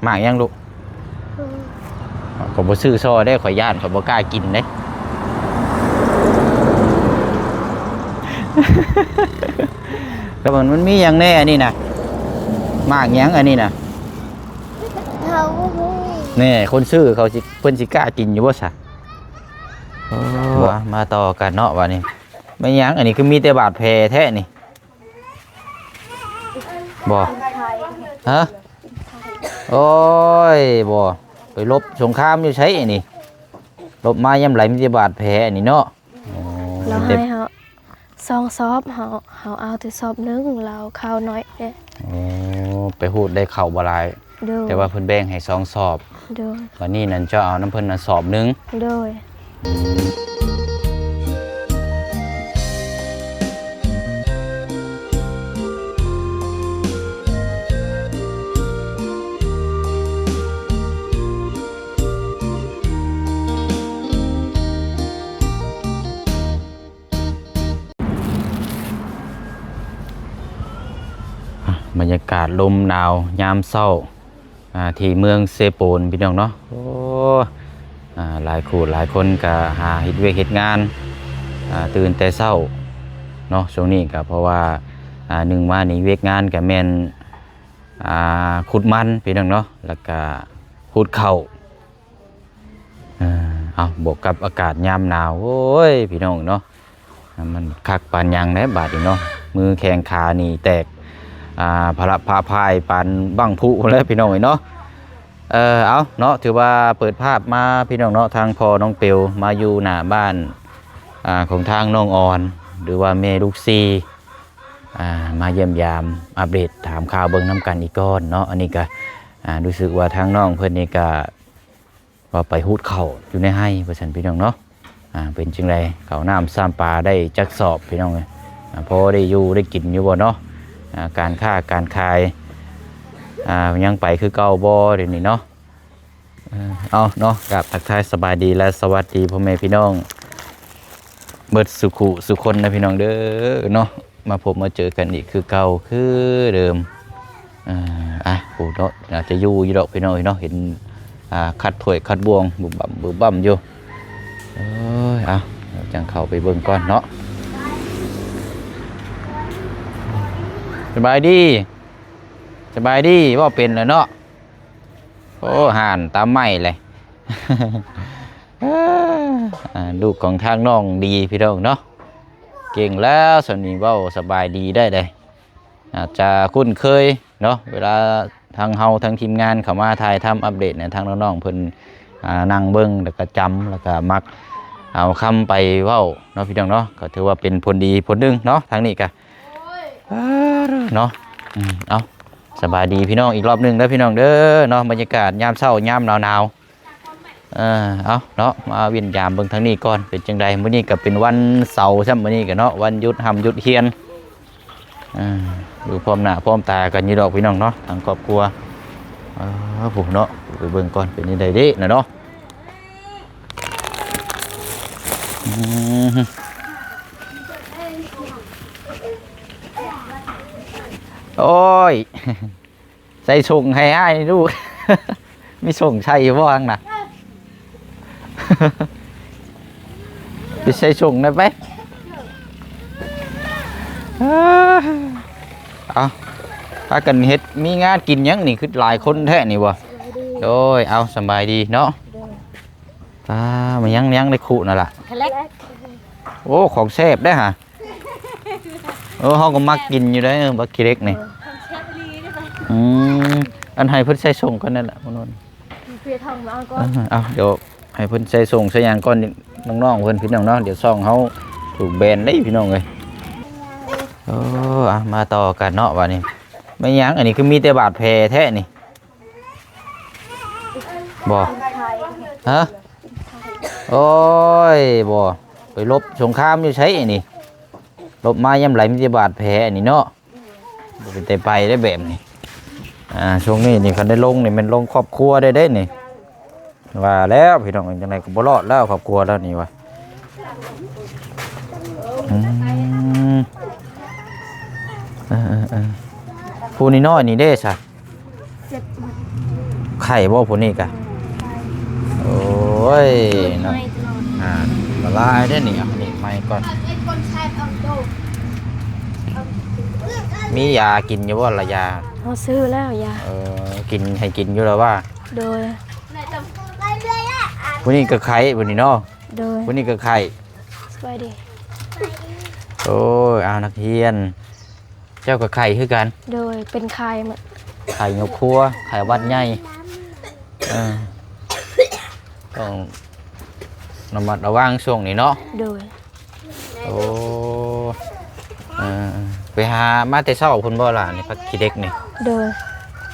หมากยังลูกข่อยบ่ซื้อซ้อได้ข่อยย่านข่อยบ่กล้ากินเด้ แล้วมันมีอย่างแน่อันนี้นะหมากยังอันนี้นะเขานี่คนซื้อเขาสิเพิ่นสิกล้ากินอยู่บ่ซะมาต่อกันเนาะว่านี่ไม่ยังอันนี้คือมีแต่บาดแผลแท้นี่บ่ฮะโอ้ยบ่ไปลบสงครามอยู่ใช้อันนี้ลบมายามไหลมีแต่บาดแผลอันนี้เนาะเราให้เขาซองซอบเขาเอาแต่ซอบนึงเราข้าวน้อยเด้โอ้ไปพูดได้เข่าบ่หลายแต่ว่าเพิ่นแบ่งให้2สอบวันนี้นั่นเจ้าเอาน้ำเพิ่นน่ะสอบนึงโดยบรรยากาศลมหนาวยามเช้าที่เมืองเซโปนพี่น้องเนาะโอ้หลายคู่หลายคนก็หาเฮ็ดเวียกเฮ็ดงานตื่นแต่เช้าเนาะช่วงนี้ก็เพราะว่าหนึ่งมานี่เวียกงานก็แม่นขุดมันพี่น้องเนาะแล้วก็ขุดข้าวบวกกับอากาศยามหนาวโอ้ยพี่น้องเนาะมันคักปานยังแน่บาดนี้เนาะมือแข้งขานี่แตกพระพาพายปานบังพุแล้วพี่น้องเนาะเอาเนาะถือว่าเปิดภาพมาพี่น้องเนาะทางพอน้องเปียวมาอยู่หน้าบ้านของทางน้องออนหรือว่าเมลูกซีมาเยี่ยมยามอัปเดตถามข่าวเบิ่งน้ำกันอีกก้อนเนาะอันนี้ก็รู้สึกว่าทางน้องเพื่อนนี่ก็ว่าไปหูดเข่าอยู่ในให้ประชันพี่น้องเนาะเป็นจังไรเขาน้ำซ้ำปลาได้จักสอบพี่น้องเลยพอได้อยู่ได้กินอยู่บ่เนาะการค้าการขายยังไปคือเก่าบ่เดี๋ยวนี้เนาะเอาเนาะกับทักทายสบายดีและสวัสดีพ่อแม่พี่น้องเบิดสุขุสุคนนะพี่น้องเด้อเนาะมาพบมาเจอกันอีกคือเก่าคือเดิมผู้เนาะอาจจะอยู่ดอกพี่น้องเนาะเห็นคัดถ้วยคัดบวงบุบบั่มอยู่เอาจังเข้าไปเบิ่งก่อนเนาะสบายดีว่าเป็นเลยเนาะโอ้ห่านตามไม้เลย ลูกของทางน้องดีพี่น้องเนาะเก่งแล้วส่วนนี้ว่าสบายดีได้เลยอาจจะคุ้นเคยเนาะเวลาทางเฮาทางทีมงานเข้ามาถ่ายทำอัปเดตเนี่ยทางน้องๆเพิ่นนั่งเบิ้งแล้วก็จำแล้วก็มักเอาคำไปเว้าเนาะพี่น้องเนาะก็ถือว่าเป็นผลดีผลหนึ่งเนาะทางนี้ก็เนาะเอาสบายดีพี่น้องอีกรอบหนึ่งเด้อพี่น้องเด้อเนาะบรรยากาศยามเช้ายามหนาวเอาเนาะมาเวียนยามเบิ่งทางนี้ก่อนเป็นจังใดมื้อนี้ก็เป็นวันเสาร์ใช่มื้อนี้ก็เนาะวันหยุดหำหยุดเฮียนอยู่พร้อมหน้าพร้อมตากันอยู่ดอกพี่น้องเนาะทางครอบครัวผมเนาะไปเบิ่งก่อนเป็นจังใดเด้นะเนาะโอ้ยใส่ส่งให้อ้ายลูก มีส่งใช่บ้างนะ ไปใส่ส่งได้ไหมเอาถ้ากันเฮ็ดมีงานกินยังนี่คือหลายคนแท้นี่วะโดยเอาสบายดีเนาะมันยังได้ขู่นั่นแหละโอ้ของแซ่บได้ฮะเขาก็มักกินอยู่ได้บักกี้เล็กนี่อันให้เพิ่นใส่ส่งกันนั่นแหละพี่นนท์เอาเดี๋ยวให้เพิ่นใส่ส่งใส่ยางก้อนน้องๆเพิ่นพี่น้องเนาะเดี๋ยวซ่องเขาถูกแบนได้พี่น้องเลยมาต่อกันเนาะวันนี้ไม่ยังอันนี้คือมีแต่บาดแผลแท้นี่บ่ฮะโอ้ยบ่ไปลบสงครามอยู่ใช้อันนี้ลบมายามไหลมีแต่บาดแผลอันนี้เนาะเป็นแต่ไปได้แบบนี้ช่วงนี้นี่คันได้ลงนี่มันลงครอบครัวได้นี่ว่าแล้วพี่น้องจังไดก็บ่รอดแล้วครอบครัวแล้วนี่วะผู้นี่น้อยนี่เด้ซะ ข่บ่ผู้นี้กะโอ้ยเนาะ ไม่ตลอด ละลายได้อนี่อ่ะนี่ไม่ก่อนมียากินอยู่บ่ละยา เขาซื้อแล้วยา กินให้กินอยู่แล้วว่า โดย ผู้นี้ก็ไข้ผู้นี้เนาะ โดย ผู้นี้ก็ไข้ สบายดี โอ้ยเอานักเรียน เจ้าก็ไข้คือกัน โดยเป็นใครหมด ไข่ยกครัวไข่วัดใหญ่ต้องระมัดระวังช่วงนี้เนาะ โดย โอ้ไปหามาแต่เช้าคุณบ่ล่ะนี่พักขี้เด็กนี่ โดย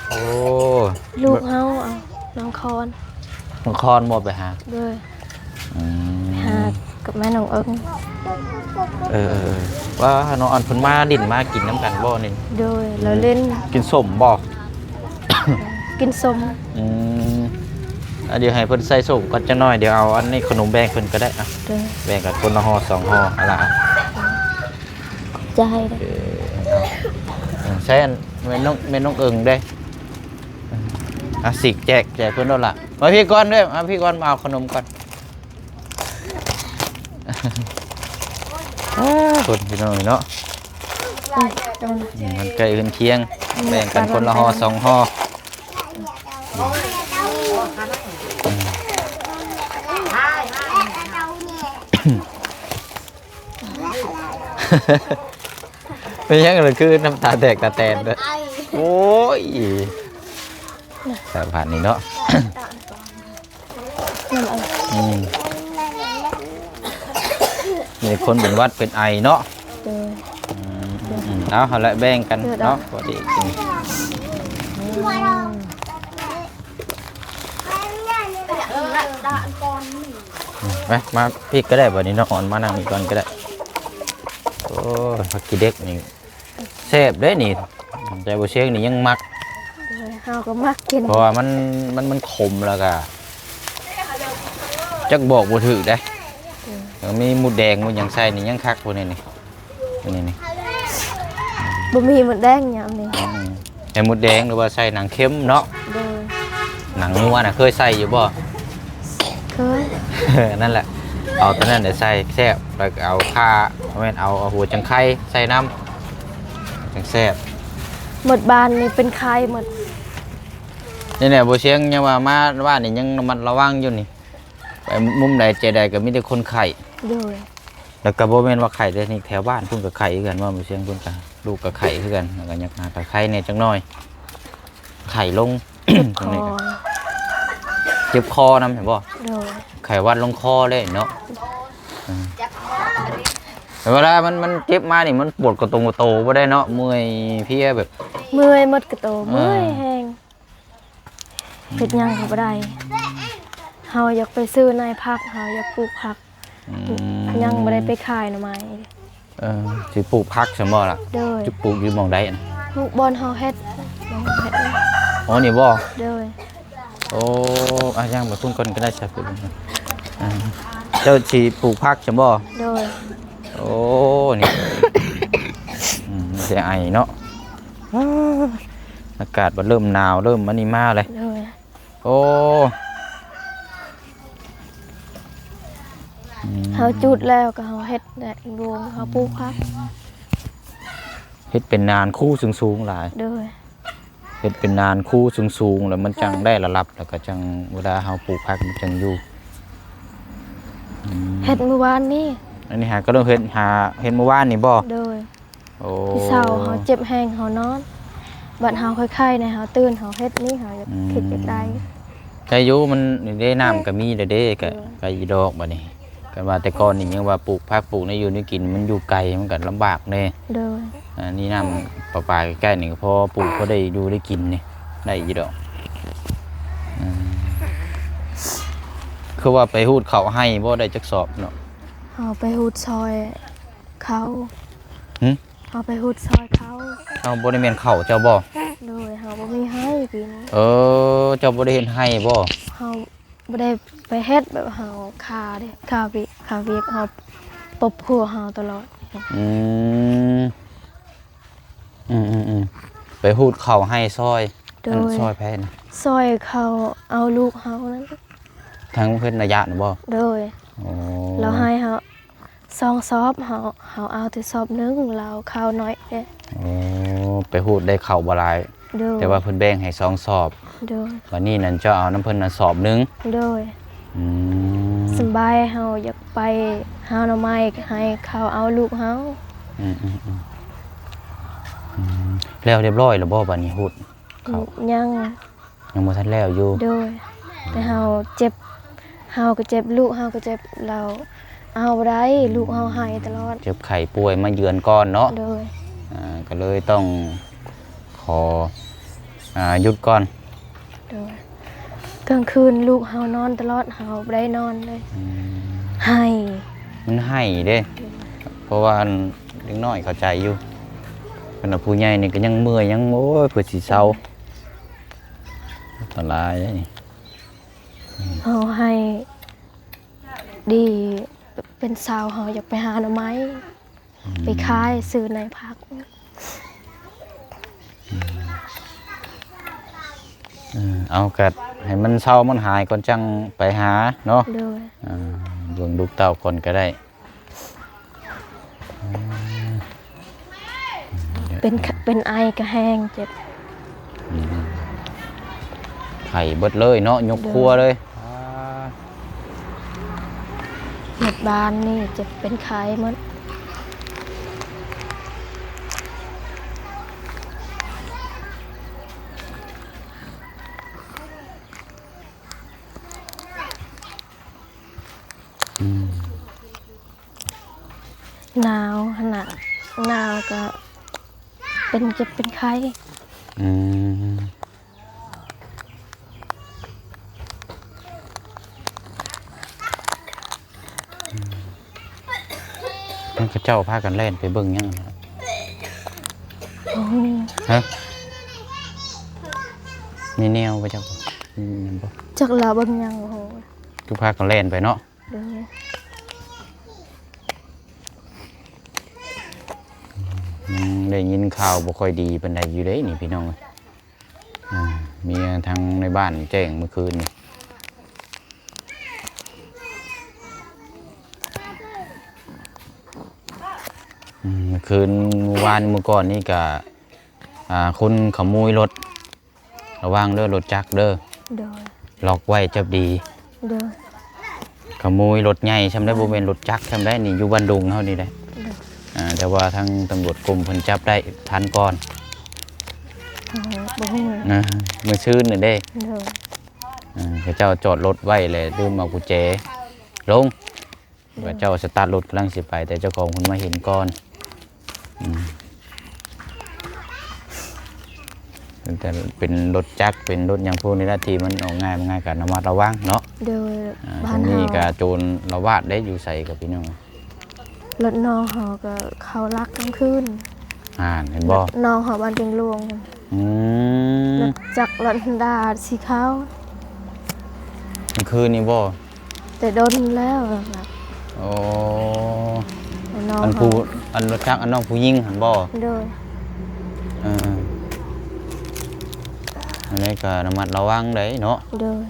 โอ้ ลูกเฮาเอาน้องคอน มังคอนบ่ไปหา โดย อืม หากับแม่น้องเอิง ว่าน้องอันเพิ่นมาดินมากินน้ำกันบ่นี่ โดยเราเล่น กินส้มบ่ กินส้ม อืมเดี๋ยวให้เพิ่นใส่ส้มก่อนจักหน่อยเดี๋ยวเอาอันนี้ขนมแบ่งเพิ่นก็ได้อะ โดย แบ่งกันคนละห่อ2ห่ออะไรอะ ใจเลย ใช่แม่น้องเอิงเด้สิแจกเพื่อนเราละมาพี่ก้อนด้วยมาพี่ก้อนมาเอาขนมก่อนคนพี่น้องเนาะมันใกล้เรือนเคียงแบ่งกันคนละห่อ2ห่อเป็นยังไงเลยคือน้ำตาแตกตาแตนเลยโอ้ยแต่ผ่านนี่เนาะมีคนเป็นวัดเป็นไอเนาะเอาละแบ่งกันเนาะพอดีกินมาพี่ก็ได้บ่นี้เนาะอ่อนมานั่งนี่ก่อนก็ได้โอ้พักกี้เด็กนี่แซ่บได้นี่ใจบ่เชียงนี่ยังมัก เฮาก็มักกิน เพราะว่ามันขมแล้วก็จักบอกบ่ถูกได้ยังมีหมูแดงมันยังใส่นี่ยังคักพวกนี้นี่นี่ บ่มีหมดแดงยามนี้ ใส่หมูแดงหรือว่าใส่หนังเค็มเนาะ โดย หนังนัวน่ะเคยใส่อยู่บ่ เคย นั่นแหละเอาตอนนั้นเดี๋ยวใส่แซ่บแล้วก็เอาข่าเอาหัวจังไข่ใส่น้ำจังแซ่บ หมดบ้านนี่เป็นใครหมด นี่แหละบ่เชียงยังว่ามาบ้านนี่ยังระมัดระวังอยู่นี่ไปมุมใดเจใดก็มีแต่คนไข้ โดย แล้วก็บ่แม่นว่าไข้แต่นี่แถวบ้านเพิ่นก็ไข้คือกันว่าบ่เชียงเพิ่นก็ลูกก็ไข้คือกันแล้วก็อยากหาไข้แน่จังน้อยไข้ลง คอ เจ็บคอนำเห็นบ่ โดย ไข้หวัดลงคอเลยเนาะแต่เวลามันเจ็บมานี่มันปวดกระตรงกระโตบ่ได้เนาะเมื่อยเพลียแบบ เมื่อยหมดกระโตเมื่อยแห้งเฮ็ดหยังก็บ่ได้เฮาอยากไปซื้อนายผักเฮาอยากปลูกผักยังบ่ได้ไปขายหน่อไม้ สิปลูกผักซั่นบ่ล่ะ โดย จะปลูกอยู่หม่องใดอัน ปลูกบอนเฮาเฮ็ดบ่เฮ็ด อ๋อนี่บ่ โดย โอ้ย่างไปพุ่นก่อนก็ได้ใช่พุ่นเจ้าสิปลูกผักซั่นบ่ โดย โอ้นี่เสียไอเนาะอากาศมันเริ่มหนาวเริ่มมันนี่มาเลย โดย โอ้ เฮาจุดแล้วก็เฮาเฮ็ดได้รวงเฮาปลูกผัก เฮ็ดเป็นนานคู่สูงๆหลาย โดย เฮ็ดเป็นนานคู่สูงๆแล้วมันจังได้ระลับแล้วก็จังเวลาเฮาปลูกผักมันจังอยู่ เฮ็ดเมื่อวานนี้ อันนี้ก็ต้องเฮ็ดเมื่อวานนี่บ่ โดย โอ้ พี่เช้าเฮาเจ็บแห้งเฮานอนบัดเฮาค่อยๆในเฮาตื่นเฮาเฮ็ดนี่เฮาอยากเฮ็ดจักได้ ใจอยู่มันได้น้ำก็มีเด้ก็อีดอกบัดนี้ก็ว่าแต่ก่อนนี่ยังว่าปลูกผักปลูกในอยู่ในกินมันอยู่ไกลมันก็ลำบากแน่ โดย นี่น้ำประปาใกล้ๆนี่ก็พอปลูกก็ได้ดูได้กินนี่ได้อีดอกคือว่าไปหูดเขาให้บ่ได้จักสอบเนาะ เฮาไปฮูดซอยเขาเฮาไปฮูดซอยเขา เอาบ่ได้แม่นเขาเจ้าบ่ โดยเฮาบ่มีให้ปีนี้ เจ้าบ่ได้เห็นให้บ่ เฮาบ่ได้ไปเฮ็ดแบบเฮาคาเด้คาเวียกเฮาปบหัวเฮาตลอด ไปหูดเขาให้ซอย โด อัน ย ซอยแพ้นะ ซอยเขาเอาลูกเฮานั้น ทั้งเพิ่นระยะน่ะบ่ โดย โอ้ เราให้เฮา2ซอบเฮาเอาแต่ซอบหนึงเราข้าวน้อยเด้ โอ้ไปฮูดได้เข้าบ่หลาย โดย แต่ว่าเพิ่นแบ่งให้2สอบ โดย วันนี้นั่นเจ้าเอาน้ำเพิ่นน่ะสอบหนึง โดย อืม สำบายเฮาอยากไปหาหน่อไม้ให้เขาเอาลูกเฮา อืมอืมอืมอืมแล้วเรียบร้อยแล้วบ่บัดนี้ฮูดเขา ยัง ยังบ่ทันแล้วอยู่ โดยแต่เฮาเจ็บเฮาก็เจ็บลูกเฮาก็เจ็บเราเอาบ่ได้ลูกเฮาให้ตลอด เจ็บไข้ป่วยมาเยือนก่อนเนาะ โดย ก็เลยต้องขอหยุดก่อน โดยกลางคืนลูกเฮานอนตลอดเฮาบ่ได้นอนเลย อืม ให้ มันให้เด้ เพราะว่าเด็กน้อยเข้าใจอยู่ขณะผู้ใหญ่นี่ก็ยังเมื่อยยังโอ้ยเพื่อสิเศร้าอันตรายเด้นี่ เฮาให้ดีเป็นสาวเฮาอยากไปหาหน่อไม้ไปขายซื้อในพัก เอากัดให้มันเศร้ามันหายก่อนจังไปหาเนาะ โดย เบิ่งลูกเต้าก่อนก็ได้ เป็นไอก็แห้งเจ็บ ไข่เบิดเลยเนาะยกครัวเลย หมดบานนี่เจ็บเป็นไข้หมดหนาวขนาดหนาวก็เป็นเจ็บเป็นไข้ อืมมันก็เจ้าพากันเล่นไปเบิ่งยังนะ โอ้โห ฮะมีแนวไปเจ้าอืมบ่ จักเราเบิ่งยังโอ้โห ทุกพากันเล่นไปเนาะ เดี๋ยวนี้ ได้ยินข่าวบ่ค่อยดีปานใดอยู่เด้นี่พี่น้องมีทางในบ้านแจ้งเมื่อคืนนี่เมื่อคืนเมื่อวานเมื่อก่อนนี่ก็คนขโมยรถระวังเด้อรถจักรเด้อ โดย ล็อกไว้จับดี โดย ขโมยรถใหญ่ชำได้บ่แม่นรถจักรชำได้นี่อยู่บ้านดุงเฮานี่ได้แต่ว่าทางตำรวจกรมเพิ่นจับได้ทันก่อน โอ้โหบ่ฮู้ นะมื้อชื่นนี่เด้ โดย เขาเจ้าจอดรถไว้เลยลืมเอากุญแจลงว่าเจ้าสตาร์ทรถกำลังสิไป แต่เจ้าของเพิ่นมาเห็นก่อนแต่เป็นรถจักรเป็นรถหยังพวกนี้ละทีมันออกง่ายมันง่ายกับระมัดระวังเนาะ โดยบ้า ตร น ง เฮา นี้ก็โจรละวาดได้อยู่ใส่กับพี่น้อง รถน้องเฮาก็เขาลักกลางคืน เห็นบ่ น้องเฮาบ้านเพียงหลวง อืม รถจักรรถดาสีขาว กลางคืนนี่บ่ แต่โดนแล้วครับ โอ้ น้อง อัน เฮา ผู้อันรถจักรอันน้องผู้หญิงหันบ่ โดย เอออันนี้ก็ระมัดระวังได้เนาะ โดย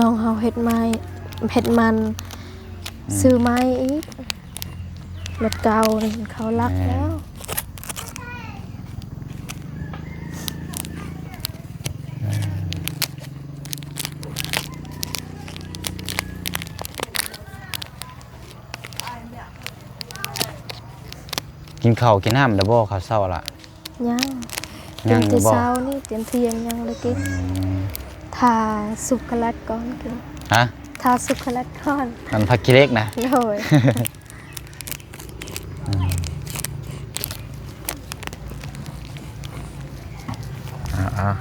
น้องเฮาเฮ็ดไม้เฮ็ดมันซื้อไม้อีกรถเก่านี่เขาลักแล้ว กินข้าวกินน้ำแล้วบ่ข้าวเช้าล่ะ ยัง ยัง แต่ บ่ เช้านี่เตรียมเที่ยงยังเลยกินทาสุกโกแลตก่อนกิน ฮะ ทาสุกโกแลตก่อน มันผักกิเล็กนะ โดย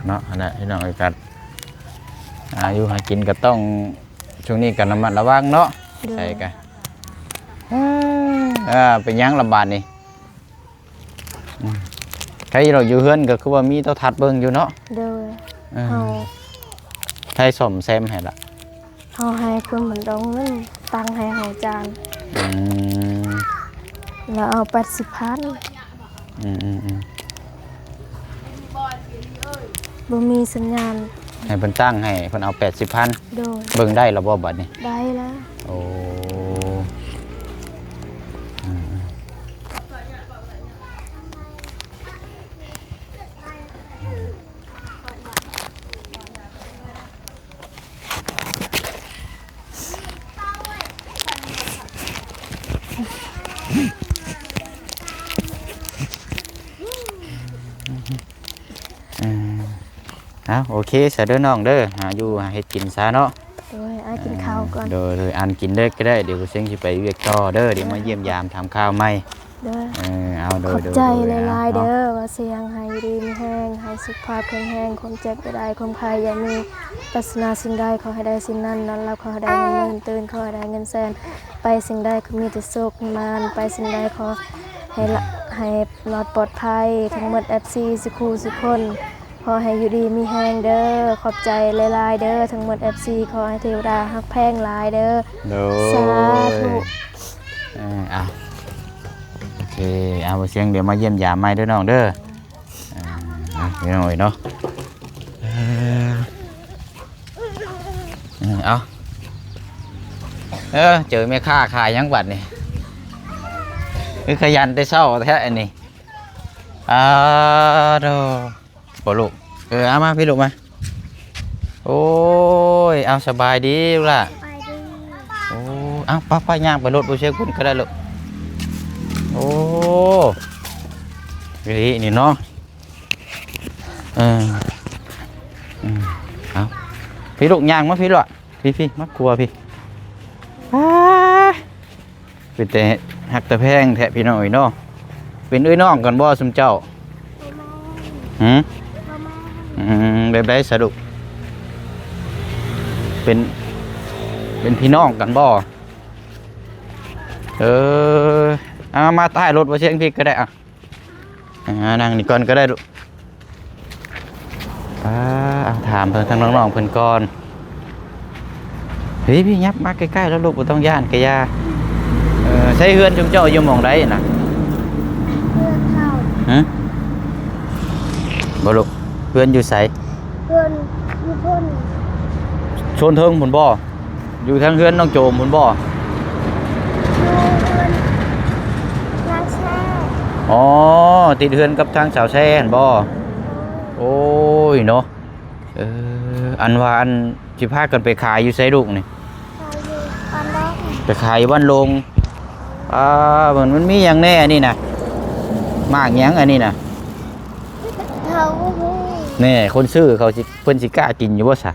เนาะอันนั้นพี่น้องกันอยู่หากินก็ต้องช่วงนี้กันระมัดระวังเนาะ โดย ใช่กันเป็นหยังลำบากนี่ใครเราอยู่เฮือนก็คือว่ามีเต้าทัดเบิ่งอยู่เนาะ โดย เออ เฮา ไทยสมแซมให้ละ เฮาให้คนเหมือนดองเงินตังให้เฮาจาน อืม แล้วเอา80,000 อืม บ่มีสัญญาณ ให้เพิ่นตั้งให้เพิ่นเอา80,000 โดย เบิ่งได้แล้วบ่บัดนี้ ได้แล้ว โอ้เอาโอเคซะเด้อน้องเด้อหาอยู่หาเฮ็ดกินซะเนาะ โดยอ้ายกินข้าวก่อน โดยอันกินเด้อก็ได้เดี๋ยวกูเซ็งสิไปเวียกต่อเด้อเดี๋ยวมาเยี่ยมยามทำข้าวใหม่ เด้อ เอาโด ข ย อบ โดย ใจ โดย หลายๆ เนาะ เด้อว่าเสียงให้ดีมีแห้งให้สุขภาพแข็งแรงความเจ็บบ่ได้ความภัยอย่ามีปรารถนาสิ่งใดขอให้ได้สิ่งนั้นนอนหลับขอให้ได้เงินหมื่นตื่นขอให้ได้เงินแสนไปสิ่งใดก็มีแต่โชคมีมานไปสิ่งใดขอให้ปลอดปลอดภัยทั้งหมด FC สุขูสุขคนขอให้อยู่ดีมีแห้งเด้อขอบใจหลายๆเด้อทั้งหมด FC ขอให้เทวดาฮักแพงหลายเด้อ โด สาธุ เอาโอเคเอาเสียงเดี๋ยวมาเยี่ยมยามใหม่เด้อน้องเด้อเดี๋ยวหน่อยเนาะเอาเจอแม่ค้าขายยังบัดนี่คือขยันได้เช้าแท้อันนี้โดบ่ลูกเอามาพี่ลูกมาโอ้ยเอาสบายดีลูกล่ะ ไปดี โอ้เอาป้าย่างไปรถบุเชคุณก็ได้ลูกโอ้ยนี่เนาะเอาพี่ลูกย่างมาพี่ลูกพี่มากลัวพี่เป็นแต่หักแต่แพงแทะพี่น้อยเนาะเป็นเอ้ยน้องกันบ่สมเจ้าแบบได้สรุปเป็นพี่น้องกันบ่เอามาใต้รถมาเชียงพี่ก็ได้นั่งนี่ก่อนก็ได้ลูกถามเพิ่นทั้งน้องๆเพิ่นก่อนเฮ้ยพี่ยับมาใกล้ๆแล้วลูกบ่ต้องย่านกะยาใช้เฮือนจุมเจ้าอยู่หม่องใดน่ะ เพื่อนเข้า บ่ลูกเฮือนอยู่ไส เพื่อนอยู่พ่น ชนเทิงพุ่นบ่อยู่ทางเฮือนน้องโจมพุ่นบ่ อยู่เพื่อนล้างแช่ อ๋อติดเฮือนกับทางสาวแซ่นบ่โอ้ยเนาะอันว่าอันสิพากันไปขายอยู่ไสลูกนี่ ไปอยู่บ้านน้อง ไปขายบ้านลงเหมือนมันมีอย่างแน่อันนี้นะมากหยังอันนี้นะ เขาหู แน่คนซื้อเขาสิเพิ่นสิกล้ากินอยู่บ่ซะ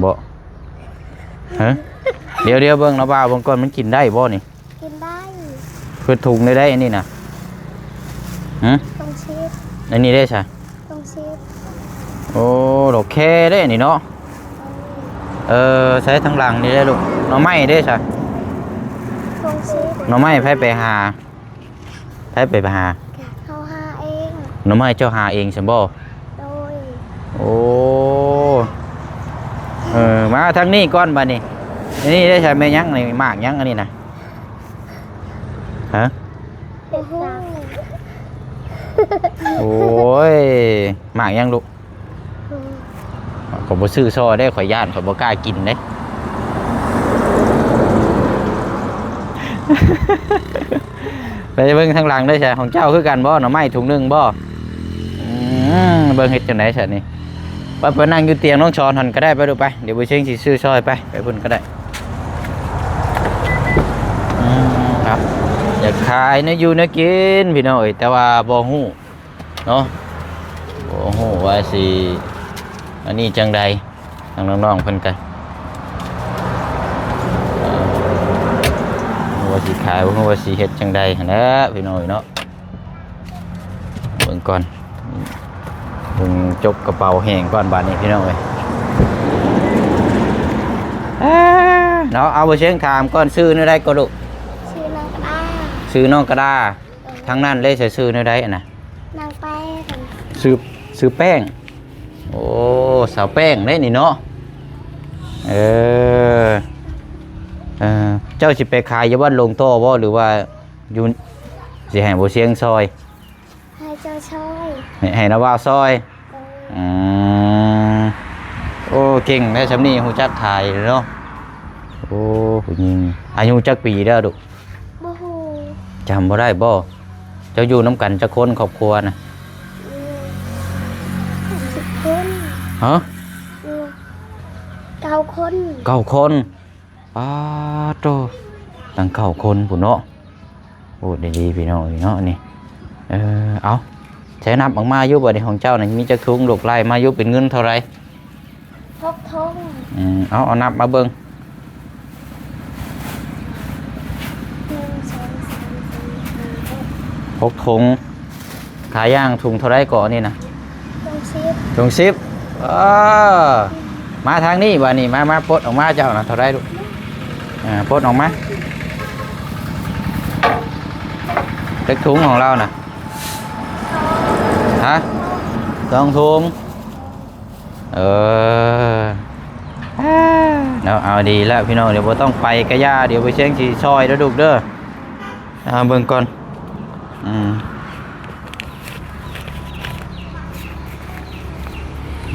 บ่ฮะเดี๋ยวเบิ่งนะบ่าวเบิ่งก่อนมันกินได้บ่นี่ กินได้ เพิ่นถุงได้อันนี้นะฮะ ต้องชีส อันนี้ได้ซะ ต้องชีส โอ้ดอกแคได้อันนี้เนาะใช้ทางหลังนี่ได้ลูกหน่อไม้ได้ซะ ต้องชีส หน่อไม้ไผไปหาเขาหาเอง หน่อไม้เจ้าหาเองซั่นบ่ โดย โอ้มาทางนี้ก่อนบัดนี้นี่ได้ใช่แม่ยังนี่มากยังอันนี้นะฮะ เป็นหู โอ้ยมากยังลูกขอยบ่ซื้อซอได้ข่อยย่านข่อยบ่กล้ากินเด้ ไปเบิ่งทางหลังได้ใช่ของเจ้าคือกันบ่หน่อไม้ถุงนึงบ่เบิ่งเฮ็ดจังได๋ซั่นนี่ไปนั่งอยู่เตียงน้องชอนหั่นก็ได้ไปดูไปเดี๋ยวบ่เชิงสิซื้อซอยไปพุ่นก็ได้ครับอยากขายเนื้ออยู่เนื้อกินพี่น้องเอ้ยแต่ว่าบ่ฮู้เนาะบ่ฮู้ว่าสิอันนี้จังใดทางน้องๆเพิ่นกันว่าสิขายบ่ฮู้ว่าสิเฮ็ดจังใดหั่นแหละพี่น้องเอ้ยเนาะเบิ่งก่อนเบิ่งจกกระเป๋าแห้งก่อนบาดนี้พี่น้องเอ้ยเนาะเอาบ่เชิงถามก่อนซื้อเนื้อใดก็ลูก ชื่อนางกระด้า ซื้อน้องกระดาทางนั้นเลยใส่ซื้อเนื้อใดอ่ะนะ นางแป้ง ซื้อแป้งโอ้สาวแป้งได้นี่เนาะเจ้าสิไปขายอยู่บ้านลงโต้บ่หรือว่าอยู่สิให้บ่เสียงซอย ให้เจ้าช่อย ให้นะว่าซอย โดย อืมโอ้เก่งได้ชำนี้ฮู้จักถ่ายเนาะโอ้ผู้หญิงอายุจักปีแล้วดุ บ่ฮู้ จำบ่ได้บ่เจ้าอยู่น้ำกันจักคนครอบครัวนะ 10 คน ฮะ 9 คน 9 คนป้าโตตั้ง9 คนพุ่นเนาะโอ้ดีๆพี่น้องเนาะนี่เอาใช้นับออกมาอยู่บ่ในของเจ้านี่มีจักทุงลูกไล่มาอยู่เป็นเงินเท่าไหร่ 6 ทง เอานับมาเบิ่ง 6 ถุงขายย่างถุงเท่าไรก่อนนี่นะ 1 2 3 4 ถุง10มาทางนี้บ่นี่มาปลดออกมาเจ้านะเท่าไรลูกปลดออกมาเล็กถุงของเรานะฮะ2 ถุงเอาดีแล้วพี่น้องเดี๋ยวบ่ต้องไปกระยาเดี๋ยวไปเชียงสีซอยแล้วลูกเด้อเบิ่งก่อน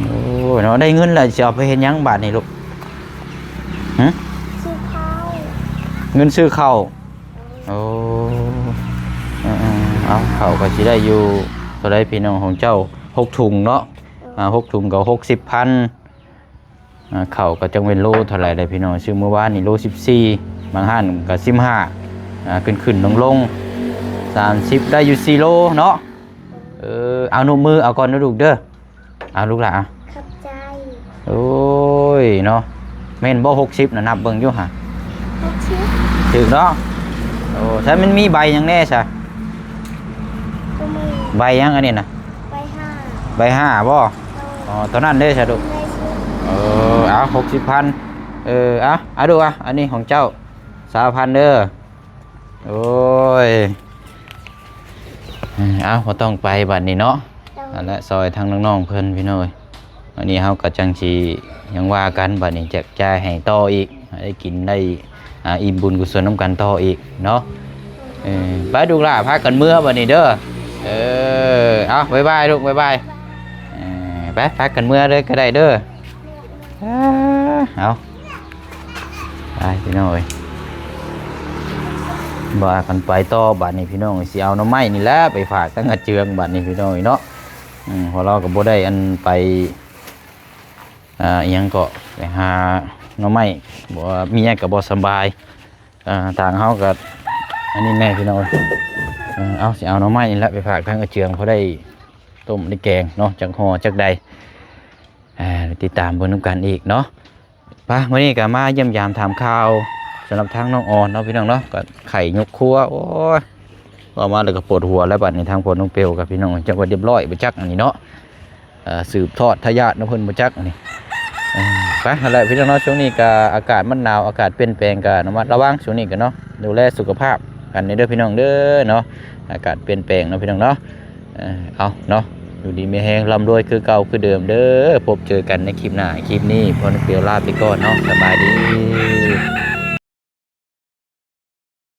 โอ้เนาะได้เงินแล้วจะเอาไปเฮ็ดหยังบาทนี่ลูกหึ ซื้อข้าว เงินซื้อข้าวโอ้เอาข้าวก็สิได้อยู่เท่าไรพี่น้องของเจ้า6 ถุงเนาะ6 ถุงก็60,000ข้าวก็จังเป็นโลเท่าไรได้พี่น้องซื้อเมื่อวานนี่โล14บางห้านก็15ขึ้นลง30ได้อยู่4 โลเนาะเอาหนูมือเอาก่อนนะลูกเด้อเอาลูกละ ขับใจ โอ้ยเนาะแม่นบ่60น่ะนับเบิ่งอยู่ห่า 6 ถึงเนาะโอ้ถ้ามันมีใบหยังแน่ซะ ก็มี ใบหยังอันนี้น่ะ ไป5 ใบ5บ่ตอนนั้นเด้ซะลูก ได้ซื้อ เอา60,000เอาดูอันนี้ของเจ้า20,000เด้อโอ้ยเอาบ่ต้องไปบัดนี้เนาะนั่นแหละซอยทางน้องๆเพิ่นพี่น้อยอันนี้เฮาก็จังสิยังว่ากันบัดนี้แจกจ่ายให้ต่ออีกได้กินได้อิ่มบุญกุศลนำกันต่ออีกเนาะไปดูล่ะพากันเมื่อบัดนี้เด้อเอาบ๊ายบายลูกบ๊ายบายไปพากันเมื่อเลยก็ได้เด้อเอาไปพี่น้อยบ่กันไปต่อบัดนี้พี่น้องสิเอาหน่อไม้นี่แหละไปฝากตั้งกระเจืองบัดนี้พี่น้อยเนาะพอเราก็บ่ได้อันไปอิหยังก็ไปหาหน่อไม้บ่เมียก็บ่สบายทางเฮาก็อันนี้แม่พี่น้องเอาสิเอาหน่อไม้นี่แหละไปฝากตั้งกระเจืองพอได้ต้มได้แกงเนาะจักห่อจักใดติดตามเบิ่งนำกันอีกเนาะไปวันนี้ก็มาเยี่ยมยามถามข่าวสำหรับทางน้องออนเนาะพี่น้องเนาะก็ไข่ยกครัวโอ้ยออกมาแล้วก็ปวดหัวแล้วบัดนี้ทางพลน้องเปียวกับพี่น้องจักว่าเรียบร้อยบ่จักอันนี้เนาะสืบทอดทายาทน้ำเพิ่นบ่จักอันนี้ไปอะไรพี่น้องเนาะช่วงนี้ก็อากาศมันหนาวอากาศเปลี่ยนแปลงก็ระมัดระวังช่วงนี้กันเนาะดูแลสุขภาพกันเด้อพี่น้องเด้อเนาะอากาศเปลี่ยนแปลงเนาะพี่น้องเนาะเอาเนาะอยู่ดีมีแฮงร่ำรวยคือเก่าคือเดิมเด้อพบเจอกันในคลิปหน้าคลิปนี้พลน้องเปียวลาไปก่อนเนาะสบายดี